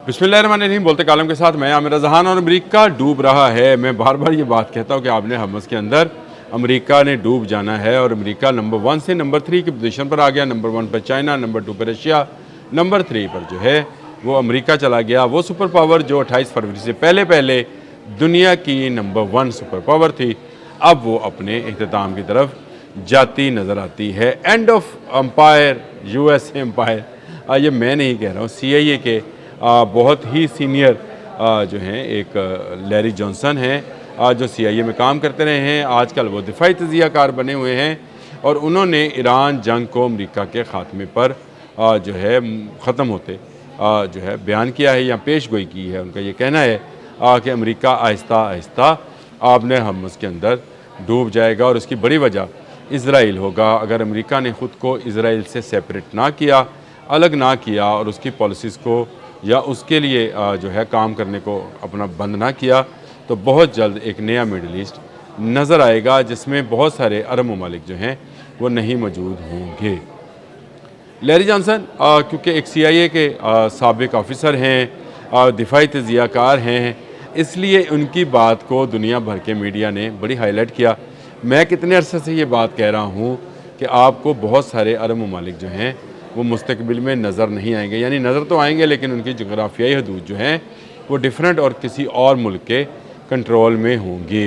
बिस्मिल्लाहिर्रहमानिर्रहीम। बोलते कालम के साथ मैं आमिर जहान। और अमेरिका डूब रहा है। मैं बार बार ये बात कहता हूँ कि आपने हमस के अंदर अमेरिका ने डूब जाना है और अमेरिका नंबर 1 से नंबर 3 की पोजीशन पर आ गया। नंबर 1 पर चाइना, नंबर 2 पर रशिया, नंबर 3 पर जो है वो अमेरिका चला गया। वो सुपर पावर जो 28 फरवरी से पहले पहले दुनिया की नंबर 1 सुपर पावर थी, अब वो अपने इख्तिताम की तरफ जाती नज़र आती है। End of empire, USA empire. ये मैं नहीं कह रहा हूँ, CIA के बहुत ही सीनियर जो हैं एक लैरी जॉनसन हैं, जो CIA में काम करते रहे हैं। आजकल वो दिफाई तजियाकार बने हुए हैं और उन्होंने ईरान जंग को अमेरिका के ख़ात्मे पर जो है ख़त्म होते जो है बयान किया है या पेश गोई की है। उनका ये कहना है कि अमेरिका आहिस्ता आहिस्ता आपने हमस के अंदर डूब जाएगा और उसकी बड़ी वजह इसराइल होगा। अगर अमेरिका ने ख़ुद को इसराइल से सेपरेट ना किया, अलग ना किया और उसकी पॉलिसीज़ को या उसके लिए जो है काम करने को अपना बंद ना किया, तो बहुत जल्द एक नया मिडल ईस्ट नज़र आएगा जिसमें बहुत सारे अरब ममालिक जो हैं वो नहीं मौजूद होंगे। लैरी जॉनसन क्योंकि एक CIA के साबिक ऑफिसर हैं, दिफाई तजियाकार हैं, इसलिए उनकी बात को दुनिया भर के मीडिया ने बड़ी हाईलाइट किया। मैं कितने अरसे से ये बात कह रहा हूँ कि आपको बहुत सारे अरब ममालिक जो हैं वो मुस्तकबिल में नज़र नहीं आएंगे, यानी नज़र तो आएंगे लेकिन उनकी जोग्राफियाई हदूद जो हैं वो डिफरेंट और किसी और मुल्क के कंट्रोल में होंगी।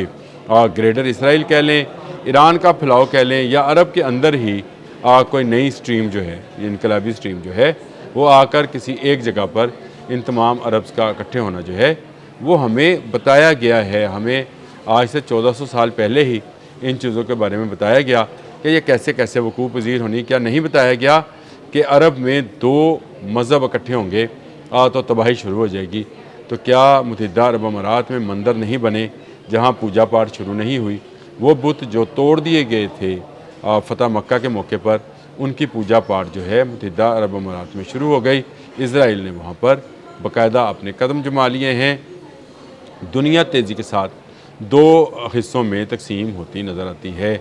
ग्रेटर इसराइल कह लें, ईरान का फैलाव कह लें, या अरब के अंदर ही कोई नई स्ट्रीम जो है, इनकलाबी स्ट्रीम जो है वो आकर किसी एक जगह पर इन तमाम अरब्स का इकट्ठे होना जो है वो हमें बताया गया है। हमें आज से 1400 साल पहले ही इन चीज़ों के बारे में बताया गया कि ये कैसे कैसे वकूफ़ पज़ीर होनी। क्या नहीं बताया गया कि अरब में 2 मज़हब इकट्ठे होंगे तो तबाही शुरू हो जाएगी। तो क्या मुत्तहिदा अरब अमारात में मंदिर नहीं बने जहाँ पूजा पाठ शुरू नहीं हुई? वो बुत जो तोड़ दिए गए थे फ़तह मक्का के मौके पर, उनकी पूजा पाठ जो है मुत्तहिदा अरब अमारात में शुरू हो गई। इसराइल ने वहाँ पर बाकायदा अपने कदम जमा लिए हैं। दुनिया तेज़ी के साथ 2 हिस्सों में तकसीम होती नज़र आती है।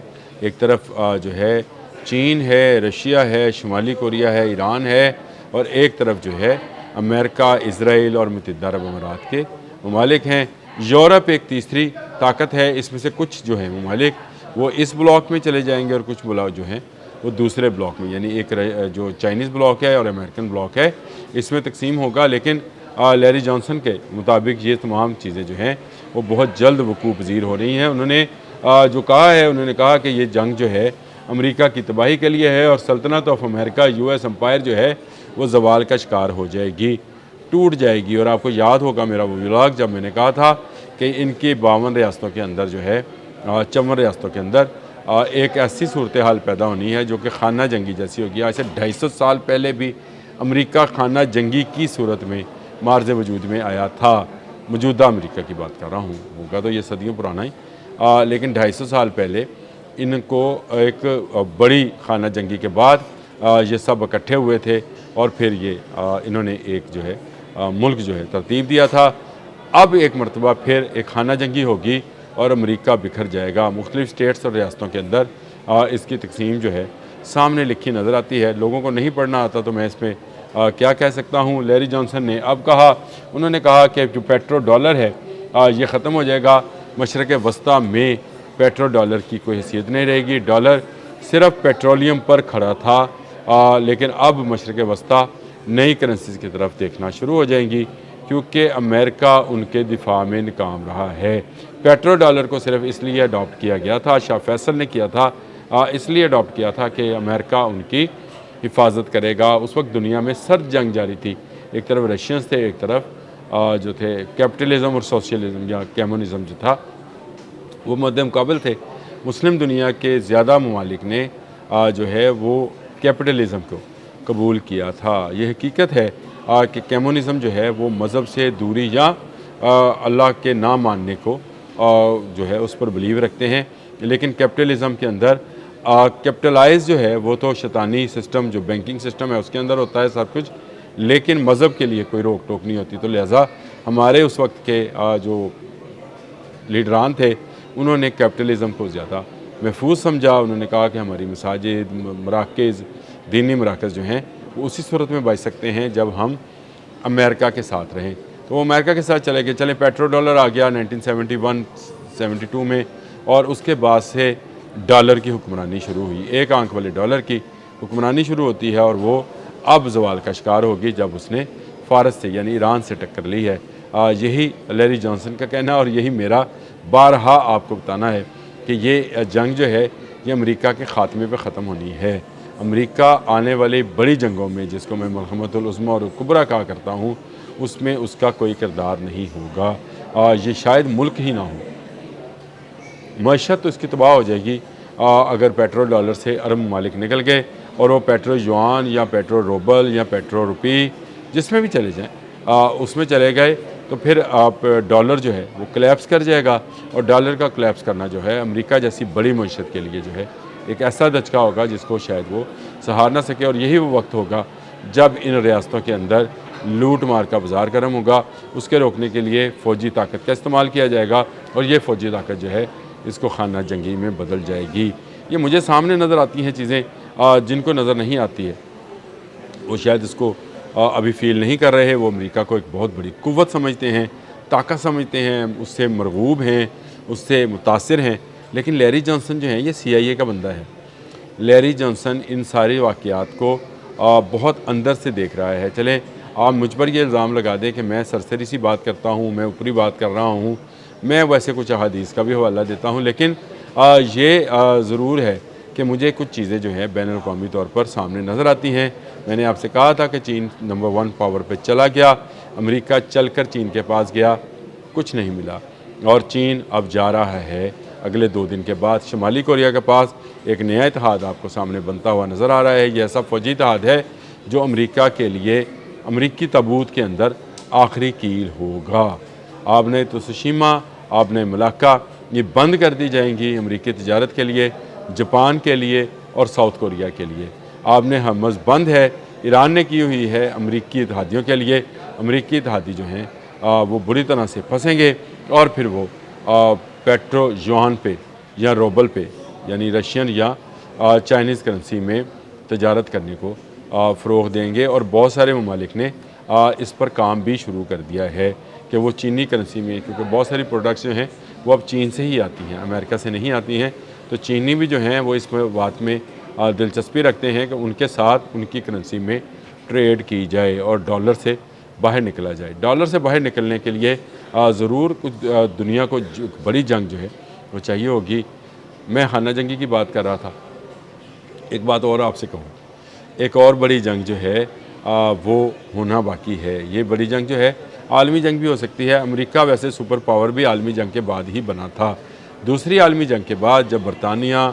एक तरफ जो है चीन है, रशिया है, शुमाली कोरिया है, ईरान है, और एक तरफ जो है अमेरिका, इसराइल और मुत्तहिदा अरब अमारात के ममालिक हैं। यूरोप एक तीसरी ताकत है। इसमें से कुछ जो है ममालिक वो इस ब्लॉक में चले जाएंगे और कुछ ब्लॉक जो हैं वो दूसरे ब्लॉक में, यानी एक जो चाइनीज़ ब्लॉक है और अमेरिकन ब्लॉक है, इसमें तकसीम होगा। लेकिन लैरी जॉनसन के मुताबिक ये तमाम चीज़ें जो हैं वो बहुत जल्द वकूफ़ पज़ीर हो रही हैं। उन्होंने जो कहा है, उन्होंने कहा कि ये जंग जो है अमेरिका की तबाही के लिए है और सल्तनत ऑफ अमेरिका, US एम्पायर जो है वो ज़वाल का शिकार हो जाएगी, टूट जाएगी। और आपको याद होगा मेरा वो व्लॉग जब मैंने कहा था कि इनकी 52 रियासतों के अंदर जो है 54 रियासतों के अंदर एक ऐसी सूरत हाल पैदा होनी है जो कि खाना जंगी जैसी होगी। आज से 250 साल पहले भी अमेरिका खाना जंगी की सूरत में मार्ज़ वजूद में आया था। मौजूदा अमेरिका की बात कर रहा हूँ, होगा तो ये सदियों पुराना ही, लेकिन 250 साल पहले इनको एक बड़ी खाना जंगी के बाद ये सब इकट्ठे हुए थे और फिर ये इन्होंने एक जो है मुल्क जो है तरतीब दिया था। अब एक मरतबा फिर एक खाना जंगी होगी और अमेरिका बिखर जाएगा। मुख्तलिफ़ स्टेट्स और रियासतों के अंदर इसकी तकसीम जो है सामने लिखी नज़र आती है। लोगों को नहीं पढ़ना आता तो मैं इसमें क्या कह सकता हूँ। लैरी जॉनसन ने अब कहा, उन्होंने कहा कि जो पेट्रो डॉलर है ये ख़त्म हो जाएगा। मशरक़ वस्ता में पेट्रो डॉलर की कोई हैसियत नहीं रहेगी। डॉलर सिर्फ पेट्रोलियम पर खड़ा था, लेकिन अब मशरक़ वस्ता नई करेंसीज़ की तरफ देखना शुरू हो जाएंगी क्योंकि अमेरिका उनके दिफा में नाकाम रहा है। पेट्रो डॉलर को सिर्फ इसलिए अडॉप्ट किया गया था, शाह फैसल ने किया था, इसलिए अडॉप्ट किया था कि अमेरिका उनकी हिफाजत करेगा। उस वक्त दुनिया में सर्द जंग जारी थी। एक तरफ रशियंस थे, एक तरफ जो थे कैपिटलिज़म और सोशलिज़म या कम्युनिज़म जो था वो मद्दे मुकाबल थे। मुस्लिम दुनिया के ज़्यादा ममालिक ने जो है वो कैपिटलिज़म को कबूल किया था। ये हकीकत है कि कम्युनिज़म जो है वो मज़हब से दूरी या अल्लाह के ना मानने को जो है उस पर बिलीव रखते हैं। लेकिन कैपिटलिज़म के अंदर कैपिटलाइज जो है वो तो शैतानी सिस्टम जो बैंकिंग सिस्टम है उसके अंदर होता है सब कुछ, लेकिन मज़हब के लिए कोई रोक टोक नहीं होती। तो लिहाजा हमारे उस वक्त के जो लीडरान थे उन्होंने कैपिटलिज़म को ज़्यादा महफूज समझा। उन्होंने कहा कि हमारी मसाजिद, मराकज़, दीनी मराकज़ जो हैं वो उसी सूरत में बच सकते हैं जब हम अमेरिका के साथ रहें। तो वो अमेरिका के साथ चले गए। चले पेट्रो डॉलर आ गया 1971-72 में, और उसके बाद से डॉलर की हुक्मरानी शुरू हुई। एक आंख वाले डॉलर की हुक्मरानी शुरू होती है, और वो अब ज़वाल का शिकार होगी जब उसने फ़ारस से यानी ईरान से टक्कर ली है। यही लैरी जॉनसन का कहना है, और यही मेरा बारहा आपको बताना है कि ये जंग जो है ये अमेरिका के ख़ात्मे पे ख़त्म होनी है। अमेरिका आने वाली बड़ी जंगों में, जिसको मैं मलहमतुल उज़्मा और कुबरा कहा करता हूँ, उसमें उसका कोई किरदार नहीं होगा। ये शायद मुल्क ही ना हो, मईशत तो इसकी तबाह हो जाएगी। अगर पेट्रोल डॉलर से अरब ममालिक निकल गए और वो पेट्रो युआन या पेट्रो रूबल या पेट्रो रुपी जिसमें भी चले जाएँ, उसमें चले गए, तो फिर आप डॉलर जो है वो कोलैप्स कर जाएगा। और डॉलर का कोलैप्स करना जो है अमेरिका जैसी बड़ी मईशत के लिए जो है एक ऐसा धचका होगा जिसको शायद वो सहार ना सके। और यही वो वक्त होगा जब इन रियासतों के अंदर लूट मार का बाज़ार गर्म होगा। उसके रोकने के लिए फ़ौजी ताकत का इस्तेमाल किया जाएगा, और ये फ़ौजी ताकत जो है इसको खाना जंगी में बदल जाएगी। ये मुझे सामने नज़र आती हैं चीज़ें, जिनको नज़र नहीं आती है वो शायद इसको अभी फ़ील नहीं कर रहे। वो अमेरिका को एक बहुत बड़ी कुव्वत समझते हैं, ताकत समझते हैं, उससे मरगूब हैं, उससे मुतासिर हैं। लेकिन लैरी जॉनसन जो है ये CIA का बंदा है। लैरी जॉनसन इन सारे वाक़यात को बहुत अंदर से देख रहा है। चलें, आप मुझ पर ये इल्ज़ाम लगा दें कि मैं सरसरी सी बात करता हूँ, मैं ऊपरी बात कर रहा हूँ, मैं वैसे कुछ अहादीस का भी हवाला देता हूँ, लेकिन ये ज़रूर है कि मुझे कुछ चीज़ें जो हैं बैनुल-अक़वामी तौर पर सामने नज़र आती हैं। मैंने आपसे कहा था कि चीन नंबर 1 पावर पे चला गया, अमेरिका चलकर चीन के पास गया, कुछ नहीं मिला, और चीन अब जा रहा है अगले 2 दिन के बाद शुमाली कोरिया के पास। एक नया इत्तेहाद आपको सामने बनता हुआ नज़र आ रहा है। ये ऐसा फ़ौजी इत्तेहाद है जो अमेरिका के लिए अमरीकी ताबूत के अंदर आखिरी कील होगा। आपने त्सुशिमा, आपने मलाक्का, ये बंद कर दी जाएंगी अमरीकी तिजारत के लिए, जापान के लिए और साउथ कोरिया के लिए। आपने हर्मुज़ बंद है, ईरान ने की हुई है अमरीकी इत्तेहादियों के लिए। अमरीकी इत्तेहादी जो हैं वो बुरी तरह से फंसेंगे, और फिर वो पेट्रो युआन पे या रूबल पे यानी रशियन या चाइनीज़ करेंसी में तजारत करने को फ़रोग़ देंगे। और बहुत सारे ममालिक ने इस पर काम भी शुरू कर दिया है कि वो चीनी करेंसी में, क्योंकि बहुत सारी प्रोडक्ट्स जो हैं वो अब चीन से ही आती हैं, अमेरिका से नहीं आती हैं। तो चीनी भी जो हैं वो इस बात में दिलचस्पी रखते हैं कि उनके साथ उनकी करेंसी में ट्रेड की जाए और डॉलर से बाहर निकला जाए। डॉलर से बाहर निकलने के लिए ज़रूर कुछ दुनिया को बड़ी जंग जो है वो चाहिए होगी। मैं खाना जंगी की बात कर रहा था। एक बात और आपसे कहूँ, एक और बड़ी जंग जो है वो होना बाकी है। ये बड़ी जंग जो है आलमी जंग भी हो सकती है। अमेरिका वैसे सुपर पावर भी आलमी जंग के बाद ही बना था। दूसरी आलमी जंग के बाद जब बरतानिया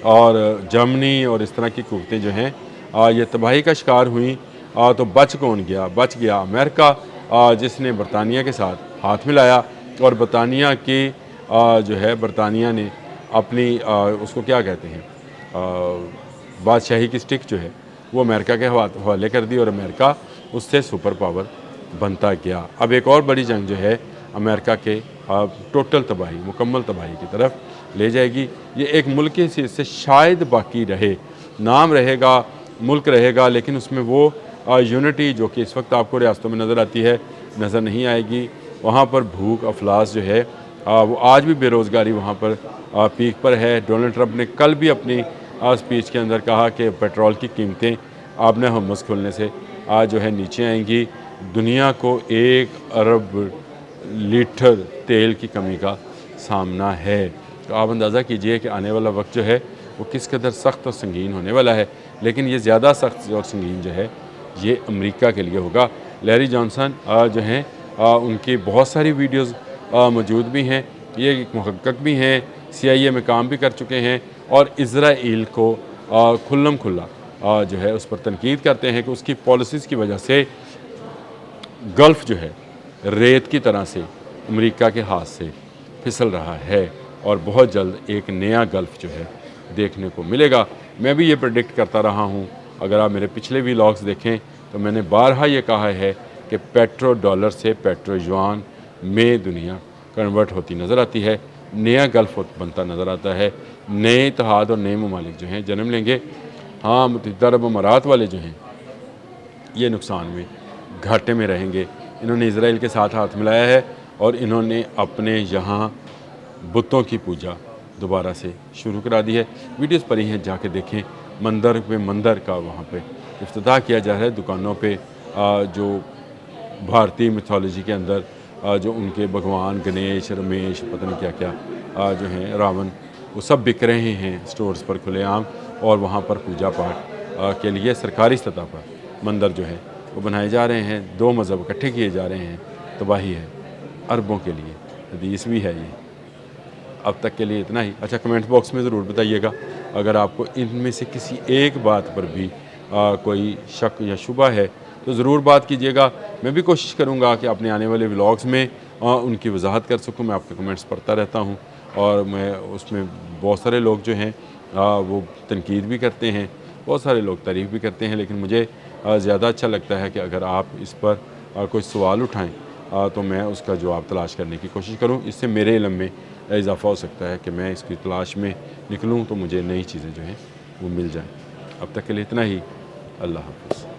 और जर्मनी और इस तरह की कुव्वतें जो हैं ये तबाही का शिकार हुई, तो बच कौन गया? बच गया अमेरिका, जिसने बरतानिया के साथ हाथ मिलाया। और बरतानिया की जो है बरतानिया ने अपनी उसको क्या कहते हैं, बादशाही की स्टिक जो है वो अमेरिका के हवाले कर दी, और अमेरिका उससे सुपर पावर बनता गया। अब एक और बड़ी जंग जो है अमेरिका के टोटल तबाही, मुकम्मल तबाही की तरफ ले जाएगी। ये एक मुल्क की हैसियत से शायद बाकी रहे, नाम रहेगा, मुल्क रहेगा, लेकिन उसमें वो यूनिटी जो कि इस वक्त आपको रियासतों में नज़र आती है नज़र नहीं आएगी। वहाँ पर भूख अफलास जो है वो आज भी बेरोज़गारी वहाँ पर पीक पर है। डोनाल्ड ट्रंप ने कल भी अपनी स्पीच के अंदर कहा कि पेट्रोल की कीमतें आपने हर्मुज़ खुलने से आज जो है नीचे आएंगी। दुनिया को 1 अरब लीटर तेल की कमी का सामना है। तो आप अंदाज़ा कीजिए कि आने वाला वक्त जो है वो किस कदर सख्त और संगीन होने वाला है। लेकिन ये ज़्यादा सख्त और संगीन जो है ये अमेरिका के लिए होगा। लैरी जॉनसन जो हैं उनकी बहुत सारी वीडियोज़ मौजूद भी हैं। ये एक मुहक्किक भी हैं, CIA में काम भी कर चुके हैं, और इज़राइल को खुल्लम खुल्ला जो है उस पर तनकीद करते हैं कि उसकी पॉलिसीज़ की वजह से गल्फ़ जो है रेत की तरह से अमेरिका के हाथ से फिसल रहा है, और बहुत जल्द एक नया गल्फ़ जो है देखने को मिलेगा। मैं भी ये प्रेडिक्ट करता रहा हूँ। अगर आप मेरे पिछले व्लॉग्स देखें तो मैंने बारहा ये कहा है कि पेट्रो डॉलर से पेट्रो युआन में दुनिया कन्वर्ट होती नज़र आती है, नया गल्फ़ बनता नज़र आता है, नए इत्तेहाद और नए ममालिक जो हैं जन्म लेंगे। हाँ, मुत्तहिदा अरब अमारात वाले जो हैं ये नुकसान में घाटे में रहेंगे। इन्होंने इज़राइल के साथ हाथ मिलाया है और इन्होंने अपने यहाँ बुतों की पूजा दोबारा से शुरू करा दी है। वीडियोस पड़ी हैं, जाके देखें। मंदिर का वहाँ पे इफ्तिताह किया जा रहा है। दुकानों पे जो भारतीय मिथोलॉजी के अंदर जो उनके भगवान गणेश, रमेश, पता नहीं क्या क्या जो हैं, रावण, वो सब बिक रहे हैं स्टोर्स पर खुलेआम। और वहाँ पर पूजा पाठ के लिए सरकारी सतह पर मंदिर जो है वो बनाए जा रहे हैं। दो मज़हब इकट्ठे किए जा रहे हैं। तबाही है अरबों के लिए। हदीस भी है ये। अब तक के लिए इतना ही। अच्छा, कमेंट बॉक्स में ज़रूर बताइएगा अगर आपको इनमें से किसी एक बात पर भी कोई शक या शुबा है तो ज़रूर बात कीजिएगा। मैं भी कोशिश करूँगा कि अपने आने वाले व्लॉग्स में उनकी वजाहत कर सकूँ। मैं आपके कमेंट्स पढ़ता रहता हूँ और मैं उसमें बहुत सारे लोग जो हैं वो तनकीद भी करते हैं, बहुत सारे लोग तारीफ़ भी करते हैं। लेकिन मुझे ज़्यादा अच्छा लगता है कि अगर आप इस पर कोई सवाल उठाएँ तो मैं उसका जवाब तलाश करने की कोशिश करूँ। इससे मेरे इल्म में इजाफ़ा हो सकता है कि मैं इसकी तलाश में निकलूँ तो मुझे नई चीज़ें जो हैं वो मिल जाएँ। अब तक के लिए इतना ही। अल्लाह हाफ़िज़।